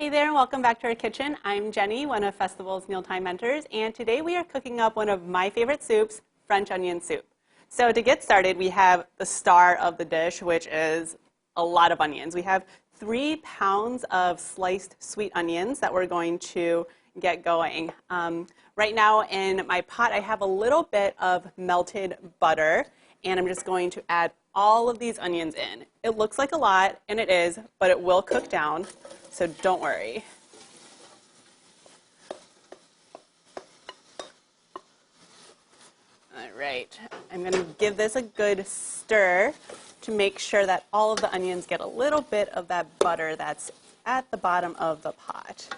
Hey there, and welcome back to our kitchen. I'm Jenny, one of Festival's Mealtime Mentors, and today we are cooking up one of my favorite soups, French onion soup. So to get started, we have the star of the dish, which is a lot of onions. We have 3 pounds of sliced sweet onions that we're going to get going. Right now in my pot, I have a little bit of melted butter, and I'm just going to add all of these onions in. It looks like a lot, and it is, but it will cook down, so don't worry. All right, I'm going to give this a good stir to make sure that all of the onions get a little bit of that butter that's at the bottom of the pot.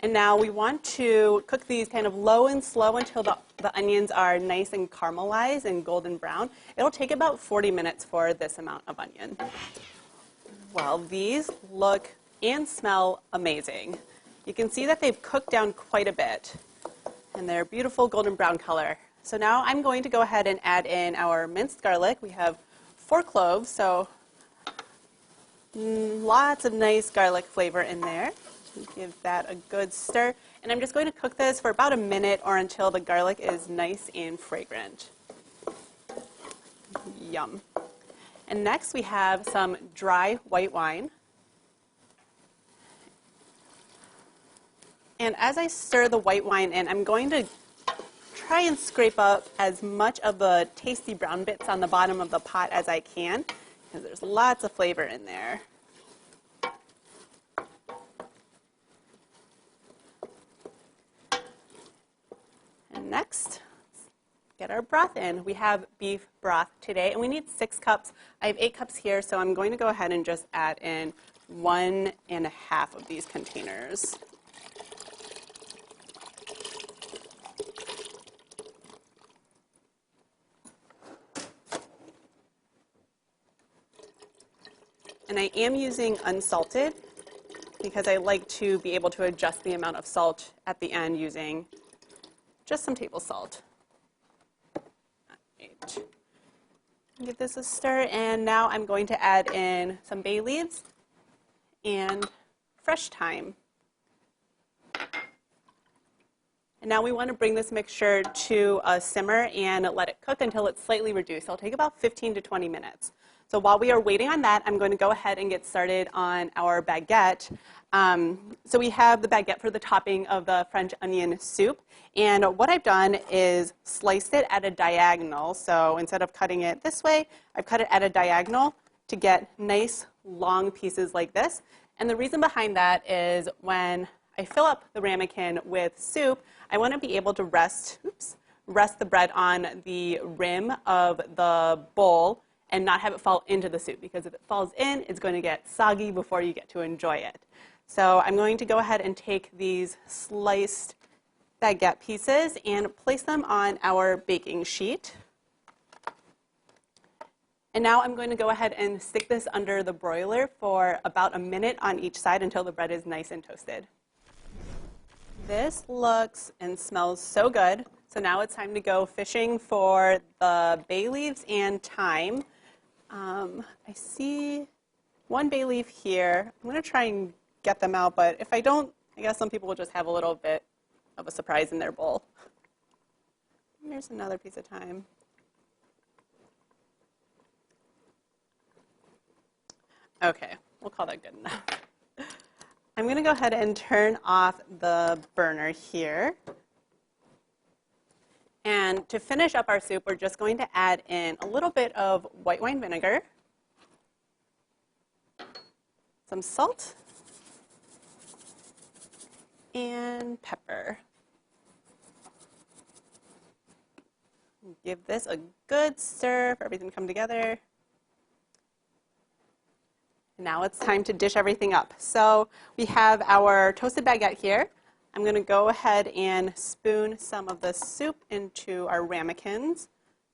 And now we want to cook these kind of low and slow until the onions are nice and caramelized and golden brown. It'll take about 40 minutes for this amount of onion. Well, these look and smell amazing. You can see that they've cooked down quite a bit, and they're beautiful golden brown color. So now I'm going to go ahead and add in our minced garlic. We have 4 cloves, so lots of nice garlic flavor in there. Give that a good stir, and I'm just going to cook this for about a minute or until the garlic is nice and fragrant. Yum. And next we have some dry white wine. And as I stir the white wine in, I'm going to try and scrape up as much of the tasty brown bits on the bottom of the pot as I can, because there's lots of flavor in there. And next, get our broth in. We have beef broth today, and we need 6 cups. I have 8 cups here, so I'm going to go ahead and just add in 1.5 of these containers. And I am using unsalted because I like to be able to adjust the amount of salt at the end using just some table salt. Right. Give this a stir, and now I'm going to add in some bay leaves and fresh thyme. And now we want to bring this mixture to a simmer and let it cook until it's slightly reduced. It'll take about 15 to 20 minutes. So while we are waiting on that, I'm going to go ahead and get started on our baguette. So we have the baguette for the topping of the French onion soup. And what I've done is sliced it at a diagonal. So instead of cutting it this way, I've cut it at a diagonal to get nice long pieces like this. And the reason behind that is when I fill up the ramekin with soup, I want to be able to rest the bread on the rim of the bowl and not have it fall into the soup, because if it falls in, it's going to get soggy before you get to enjoy it. So I'm going to go ahead and take these sliced baguette pieces and place them on our baking sheet. And now I'm going to go ahead and stick this under the broiler for about a minute on each side until the bread is nice and toasted. This looks and smells so good. So now it's time to go fishing for the bay leaves and thyme. I see 1 bay leaf here. I'm going to try and get them out, but if I don't, I guess some people will just have a little bit of a surprise in their bowl. Here's another piece of thyme. Okay, we'll call that good enough. I'm going to go ahead and turn off the burner here. And to finish up our soup, we're just going to add in a little bit of white wine vinegar, some salt, and pepper. Give this a good stir for everything to come together. Now it's time to dish everything up. So we have our toasted baguette here. I'm going to go ahead and spoon some of the soup into our ramekins.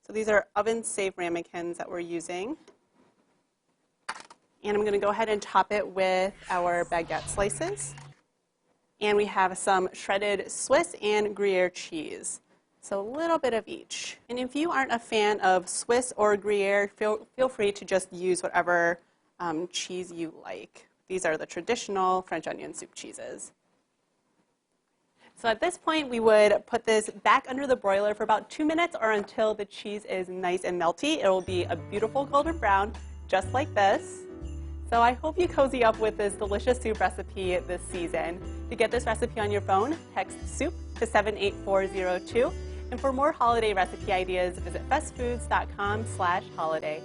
So these are oven-safe ramekins that we're using. And I'm going to go ahead and top it with our baguette slices. And we have some shredded Swiss and Gruyere cheese. So a little bit of each. And if you aren't a fan of Swiss or Gruyere, feel free to just use whatever cheese you like. These are the traditional French onion soup cheeses. So at this point, we would put this back under the broiler for about 2 minutes or until the cheese is nice and melty. It will be a beautiful golden brown, just like this. So I hope you cozy up with this delicious soup recipe this season. To get this recipe on your phone, text SOUP to 78402. And for more holiday recipe ideas, visit bestfoods.com/holiday.